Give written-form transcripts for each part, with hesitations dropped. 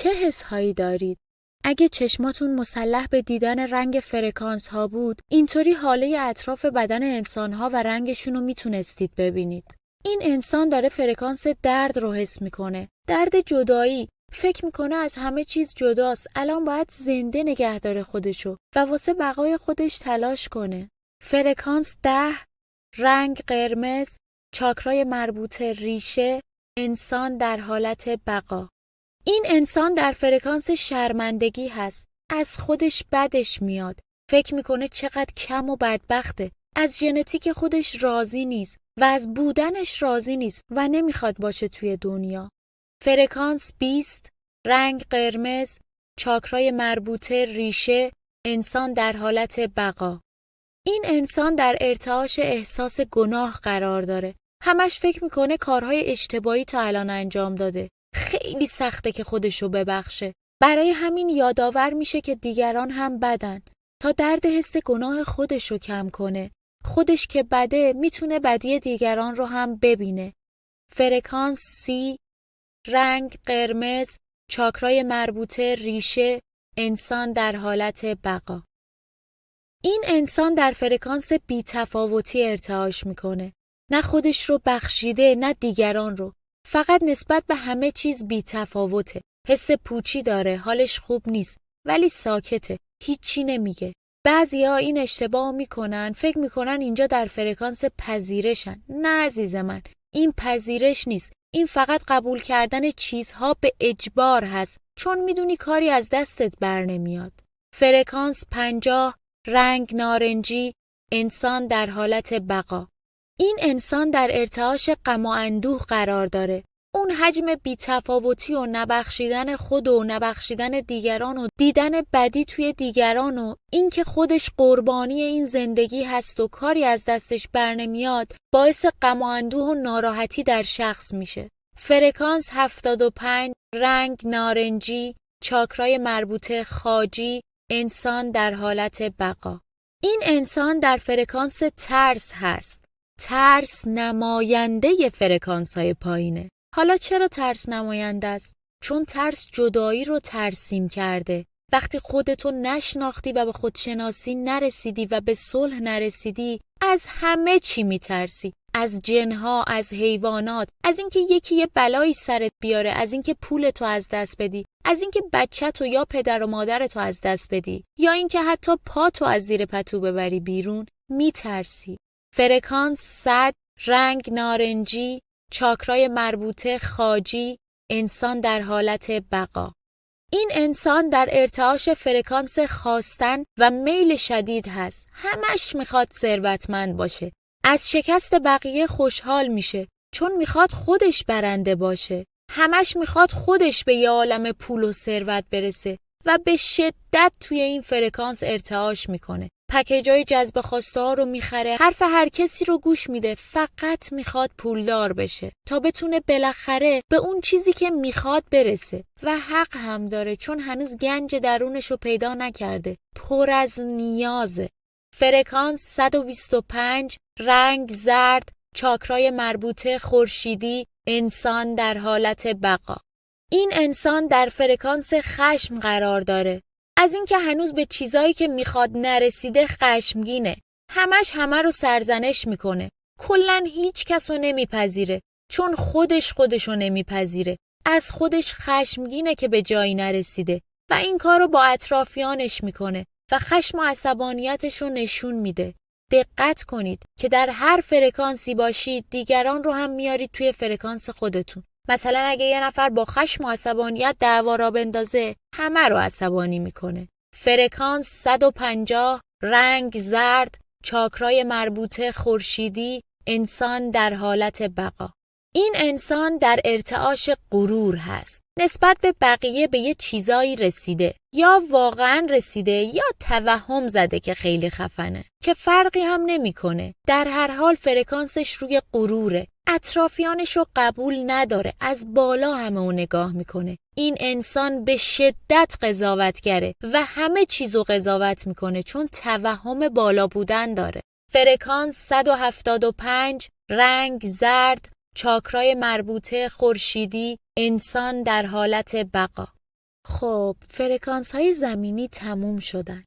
چه حس‌هایی دارید؟ اگه چشماتون مسلح به دیدن رنگ فرکانس ها بود، اینطوری حاله اطراف بدن انسان ها و رنگشون رو میتونستید ببینید. این انسان داره فرکانس درد رو حس میکنه. درد جدایی. فکر میکنه از همه چیز جداست. الان باید زنده نگه داره خودشو و واسه بقای خودش تلاش کنه. فرکانس 10، رنگ قرمز، چاکرای مربوطه ریشه، انسان در حالت بقا. این انسان در فرکانس شرمندگی هست. از خودش بدش میاد. فکر میکنه چقدر کم و بدبخته. از ژنتیک خودش راضی نیست و از بودنش راضی نیست و نمیخواد باشه توی دنیا. فرکانس 20، رنگ قرمز، چاکرای مربوطه ریشه، انسان در حالت بقا. این انسان در ارتعاش احساس گناه قرار داره. همش فکر میکنه کارهای اشتباهی تا الان انجام داده. خیلی سخته که خودشو ببخشه. برای همین یادآور میشه که دیگران هم بدن تا درد حس گناه خودشو کم کنه. خودش که بده میتونه بدی دیگران رو هم ببینه. فرکانس 30، رنگ قرمز، چاکرای مربوطه ریشه، انسان در حالت بقا. این انسان در فرکانس بی‌تفاوتی ارتعاش میکنه. نه خودش رو بخشیده نه دیگران رو. فقط نسبت به همه چیز بی‌تفاوته. حس پوچی داره، حالش خوب نیست، ولی ساکته، هیچی نمیگه. بعضیا این اشتباه میکنن، فکر میکنن اینجا در فرکانس پذیرشن. نه عزیز من، این پذیرش نیست. این فقط قبول کردن چیزها به اجبار هست، چون میدونی کاری از دستت بر نمیاد. فرکانس 50، رنگ نارنجی، انسان در حالت بقا. این انسان در ارتعاش غم و اندوه قرار داره. اون حجم بی‌تفاوتی و نبخشیدن خود و نبخشیدن دیگران و دیدن بدی توی دیگران و این که خودش قربانی این زندگی هست و کاری از دستش بر نمیاد باعث غم و اندوه و ناراحتی در شخص میشه. فرکانس 75، رنگ نارنجی، چاکرای مربوطه خاجی، انسان در حالت بقا. این انسان در فرکانس ترس هست. ترس نماینده فرکانس‌های پایینه. حالا چرا ترس نماینده است؟ چون ترس جدایی رو ترسیم کرده. وقتی خودتو نشناختی و به خودشناسی نرسیدی و به صلح نرسیدی، از همه چی میترسی. از جنها، از حیوانات، از اینکه یکی یه بلایی سرت بیاره، از اینکه پولتو از دست بدی، از اینکه بچه‌تو یا پدر و مادرتو از دست بدی، یا اینکه حتی پاتو از زیر پتو ببری بیرون، میترسی. فرکانس 100، رنگ نارنجی، چاکرای مربوطه خاجی، انسان در حالت بقا. این انسان در ارتعاش فرکانس خواستن و میل شدید هست. همش میخواد ثروتمند باشه. از شکست بقیه خوشحال میشه چون میخواد خودش برنده باشه. همش میخواد خودش به یه عالم پول و ثروت برسه و به شدت توی این فرکانس ارتعاش میکنه. پکیجای جذب خواسته ها رو میخره، حرف هر کسی رو گوش میده، فقط میخواد پولدار بشه تا بتونه بالاخره به اون چیزی که میخواد برسه و حق هم داره چون هنوز گنج درونش رو پیدا نکرده، پر از نیازه. فرکانس 125، رنگ زرد، چاکرای مربوطه خورشیدی، انسان در حالت بقا. این انسان در فرکانس خشم قرار داره. از اینکه هنوز به چیزایی که میخواد نرسیده خشمگینه. همش همه رو سرزنش میکنه. کلاً هیچ کس رو نمیپذیره چون خودشو نمیپذیره. از خودش خشمگینه که به جایی نرسیده و این کار رو با اطرافیانش میکنه و خشم و عصبانیتش رو نشون میده. دقت کنید که در هر فرکانسی باشید دیگران رو هم میارید توی فرکانس خودتون. مثلا اگه یه نفر با خشم و عصبانیت دعوا را بندازه، همه رو عصبانی میکنه. فرکانس 150، رنگ زرد، چاکرای مربوطه خورشیدی، انسان در حالت بقا. این انسان در ارتعاش غرور هست. نسبت به بقیه به یه چیزایی رسیده، یا واقعا رسیده یا توهم زده که خیلی خفنه، که فرقی هم نمیکنه. در هر حال فرکانسش روی غروره. اطرافیانشو قبول نداره، از بالا همه رو نگاه میکنه. این انسان به شدت قضاوتگره و همه چیزو قضاوت میکنه چون توهم بالا بودن داره. فرکانس 175، رنگ زرد، چاکرای مربوطه خورشیدی، انسان در حالت بقا. خب فرکانس های زمینی تموم شدن.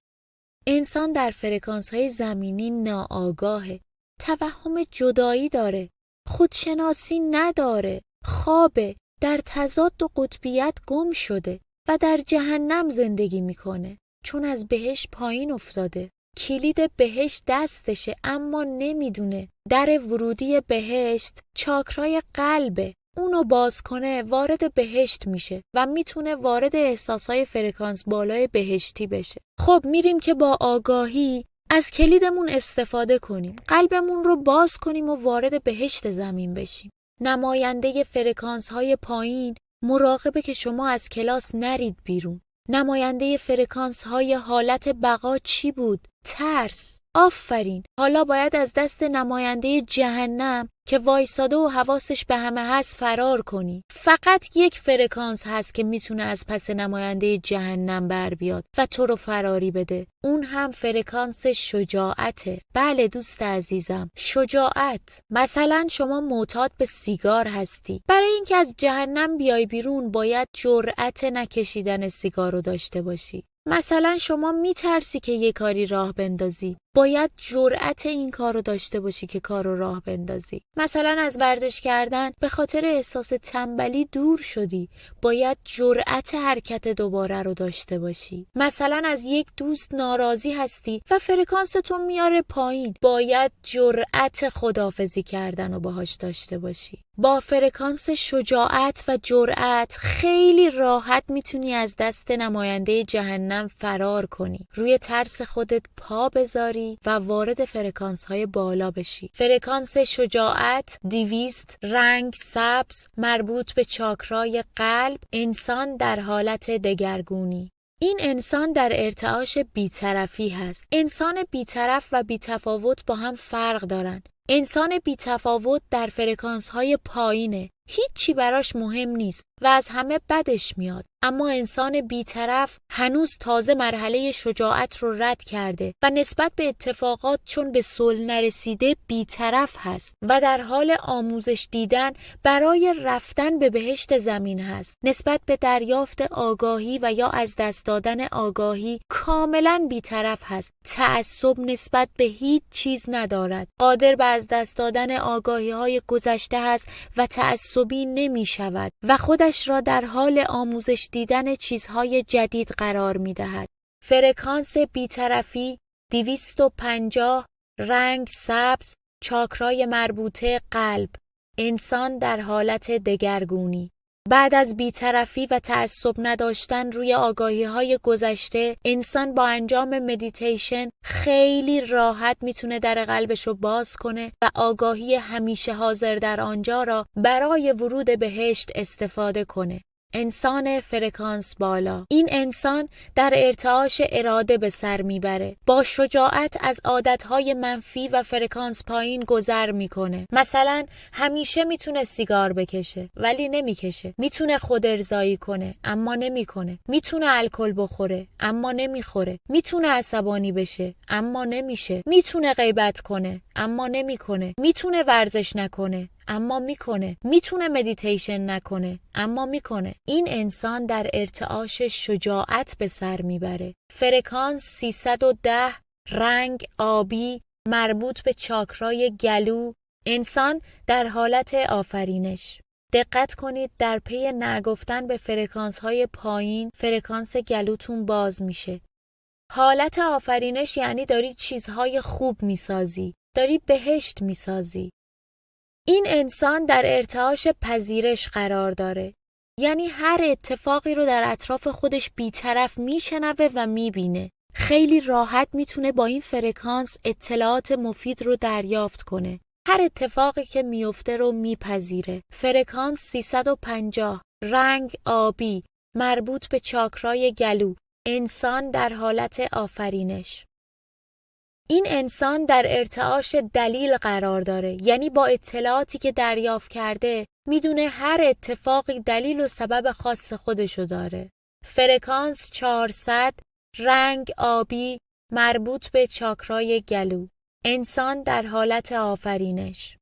انسان در فرکانس های زمینی ناآگاهه، توهم جدایی داره، خودشناسی نداره، خوابه، در تضاد و قطبیت گم شده و در جهنم زندگی میکنه چون از بهشت پایین افتاده. کلید بهشت دستشه اما نمیدونه در ورودی بهشت چاکرای قلبه. اونو باز کنه وارد بهشت میشه و میتونه وارد احساسای فرکانس بالای بهشتی بشه. خب میریم که با آگاهی از کلیدمون استفاده کنیم، قلبمون رو باز کنیم و وارد بهشت زمین بشیم. نماینده فرکانس های پایین مراقبه که شما از کلاس نرید بیرون. نماینده فرکانس های حالت بقا چی بود؟ ترس. آفرین. حالا باید از دست نماینده جهنم که وایساده و حواسش به همه هست فرار کنی. فقط یک فرکانس هست که میتونه از پس نماینده جهنم بر بیاد و تو رو فراری بده. اون هم فرکانس شجاعته. بله دوست عزیزم، شجاعت. مثلا شما معتاد به سیگار هستی. برای اینکه از جهنم بیای بیرون باید جرأت نکشیدن سیگار رو داشته باشی. مثلا شما میترسی که یه کاری راه بندازی، باید جرأت این کار رو داشته باشی که کار رو راه بندازی. مثلا از ورزش کردن به خاطر احساس تنبلی دور شدی، باید جرأت حرکت دوباره رو داشته باشی. مثلا از یک دوست ناراضی هستی و فرکانستون میاره پایین، باید جرأت خداحافظی کردن رو باهاش داشته باشی. با فرکانس شجاعت و جرأت خیلی راحت میتونی از دست نماینده جهنم فرار کنی، روی ترس خودت پا بذاری و وارد فرکانس های بالا بشی. فرکانس شجاعت 200 رنگ سبز مربوط به چاکرای قلب، انسان در حالت دگرگونی. این انسان در ارتعاش بی‌طرفی هست. انسان بی‌طرف و بی‌تفاوت با هم فرق دارن. انسان بی‌تفاوت در فرکانس های پایینه، هیچی براش مهم نیست و از همه بدش میاد. اما انسان بی‌طرف هنوز تازه مرحله شجاعت رو رد کرده و نسبت به اتفاقات چون به صلح نرسیده بی‌طرف هست و در حال آموزش دیدن برای رفتن به بهشت زمین هست. نسبت به دریافت آگاهی و یا از دست دادن آگاهی کاملا بی‌طرف هست. تعصب نسبت به هیچ چیز ندارد. قادر به از دست دادن آگاهی های گذشته هست و تعصبی نمی شود و خودش را در حال آموزش دیدن چیزهای جدید قرار می دهد. فرکانس بی‌طرفی 250 رنگ سبز چاکرای مربوطه قلب، انسان در حالت دگرگونی. بعد از بی‌طرفی و تعصب نداشتن روی آگاهی‌های گذشته، انسان با انجام مدیتیشن خیلی راحت میتونه در قلبشو باز کنه و آگاهی همیشه حاضر در آنجا را برای ورود بهشت استفاده کنه. انسان فرکانس بالا. این انسان در ارتعاش اراده به سر میبره. با شجاعت از عادتهای منفی و فرکانس پایین گذر میکنه. مثلا همیشه میتونه سیگار بکشه ولی نمیکشه. میتونه خود ارضایی کنه اما نمیکنه. میتونه الکل بخوره اما نمیخوره. میتونه عصبانی بشه اما نمیشه. میتونه غیبت کنه اما نمیکنه. میتونه ورزش نکنه اما میکنه. میتونه مدیتیشن نکنه اما میکنه. این انسان در ارتعاش شجاعت به سر میبره. فرکانس 310 رنگ آبی مربوط به چاکرای گلو، انسان در حالت آفرینش. دقت کنید در پی نگفتن به فرکانس های پایین فرکانس گلوتون باز میشه. حالت آفرینش یعنی داری چیزهای خوب میسازی، داری بهشت میسازی. این انسان در ارتعاش پذیرش قرار داره. یعنی هر اتفاقی رو در اطراف خودش بی‌طرف میشنوه و میبینه. خیلی راحت میتونه با این فرکانس اطلاعات مفید رو دریافت کنه. هر اتفاقی که میفته رو میپذیره. فرکانس 350 رنگ آبی مربوط به چاکرای گلو، انسان در حالت آفرینش. این انسان در ارتعاش دلیل قرار داره، یعنی با اطلاعاتی که دریافت کرده میدونه هر اتفاقی دلیل و سبب خاص خودشو داره. فرکانس 400 رنگ آبی مربوط به چاکرای گلو، انسان در حالت آفرینش.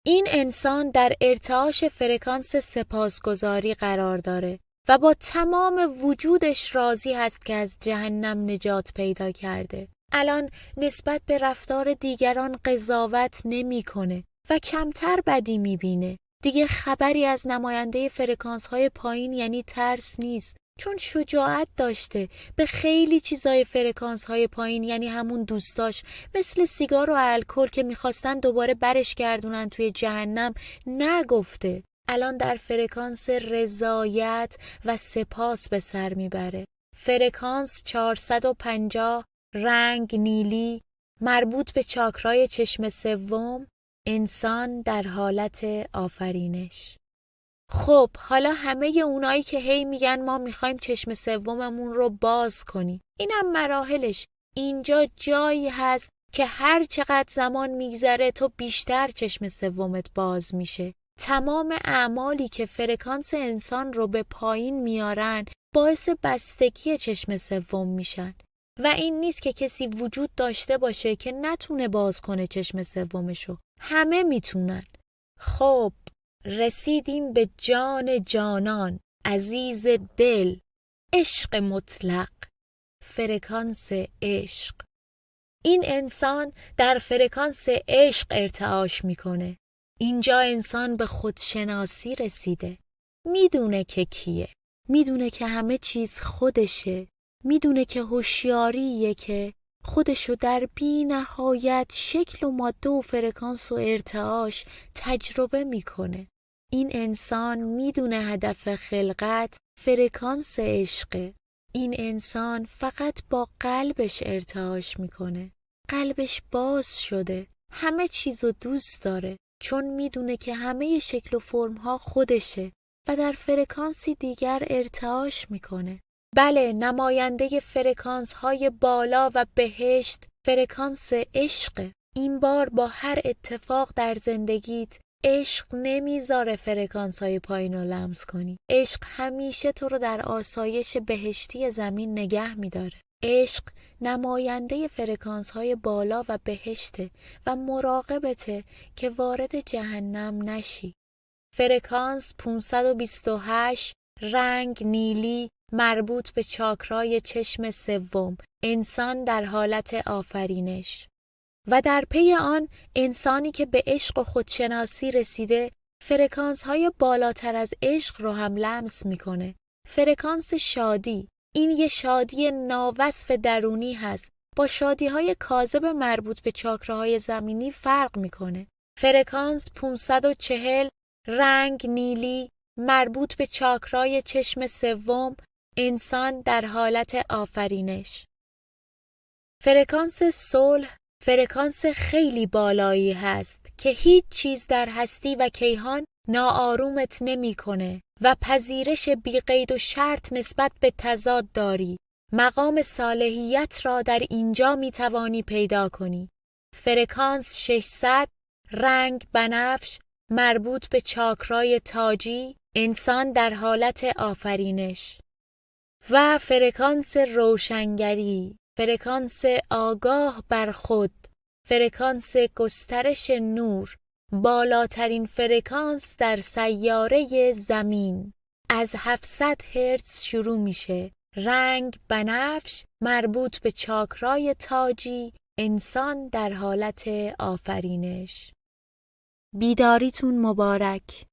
این انسان در ارتعاش فرکانس سپاسگزاری قرار داره. و با تمام وجودش راضی هست که از جهنم نجات پیدا کرده. الان نسبت به رفتار دیگران قضاوت نمی‌کنه و کمتر بدی می‌بینه. دیگه خبری از نماینده فرکانس‌های پایین یعنی ترس نیست، چون شجاعت داشته. به خیلی چیزای فرکانس‌های پایین یعنی همون دوستاش مثل سیگار و الکل که می‌خواستن دوباره برش گردونن توی جهنم نگفته. الان در فرکانس رضایت و سپاس به سر میبره. فرکانس 450، رنگ نیلی، مربوط به چاکرای چشم سوم، انسان در حالت آفرینش. خب حالا همه اونایی که هی میگن ما میخوایم چشم سوممون رو باز کنیم، اینم مراحلش. اینجا جایی هست که هر چقدر زمان میگذره تو بیشتر چشم سومت باز میشه. تمام اعمالی که فرکانس انسان رو به پایین میارن باعث بستگی چشم سوم میشن و این نیست که کسی وجود داشته باشه که نتونه باز کنه چشم سومشو. همه میتونن. خب رسیدیم به جان جانان، عزیز دل، عشق مطلق، فرکانس عشق. این انسان در فرکانس عشق ارتعاش میکنه. اینجا انسان به خودشناسی رسیده. میدونه که کیه. میدونه که همه چیز خودشه. میدونه که هوشیاریه که خودشو در بی نهایت شکل و ماده و فرکانس و ارتعاش تجربه میکنه. این انسان میدونه هدف خلقت فرکانس عشقه. این انسان فقط با قلبش ارتعاش میکنه. قلبش باز شده. همه چیزو دوست داره. چون میدونه که همه شکل و فرم‌ها خودشه و در فرکانسی دیگر ارتعاش میکنه. بله، نماینده فرکانس‌های بالا و بهشت فرکانس عشق. این بار با هر اتفاق در زندگیت عشق نمیذاره فرکانس‌های پایین رو لمس کنی. عشق همیشه تو رو در آسایش بهشتی زمین نگه میداره. عشق نماینده فرکانس‌های بالا و بهشته و مراقبته که وارد جهنم نشی. فرکانس 528، رنگ نیلی، مربوط به چاکرای چشم سوم، انسان در حالت آفرینش. و در پی آن انسانی که به عشق و خودشناسی رسیده فرکانس‌های بالاتر از عشق رو هم لمس میکنه. فرکانس شادی. این یه شادی ناوصف درونی هست. با شادی‌های کاذب مربوط به چاکراهای زمینی فرق میکنه. فرکانس 540، رنگ نیلی، مربوط به چاکرای چشم سوم، انسان در حالت آفرینش. فرکانس صلح فرکانس خیلی بالایی هست که هیچ چیز در هستی و کیهان ناآرومت نمی‌کنه و پذیرش بی قید و شرط نسبت به تضاد داری. مقام صالحیت را در اینجا می‌توانی پیدا کنی. فرکانس 600، رنگ بنفش، مربوط به چاکرای تاجی، انسان در حالت آفرینش. و فرکانس روشنگری، فرکانس آگاه بر خود، فرکانس گسترش نور، بالاترین فرکانس در سیاره زمین. از 700 هرتز شروع میشه. رنگ بنفش، مربوط به چاکرای تاجی، انسان در حالت آفرینش. بیداریتون مبارک.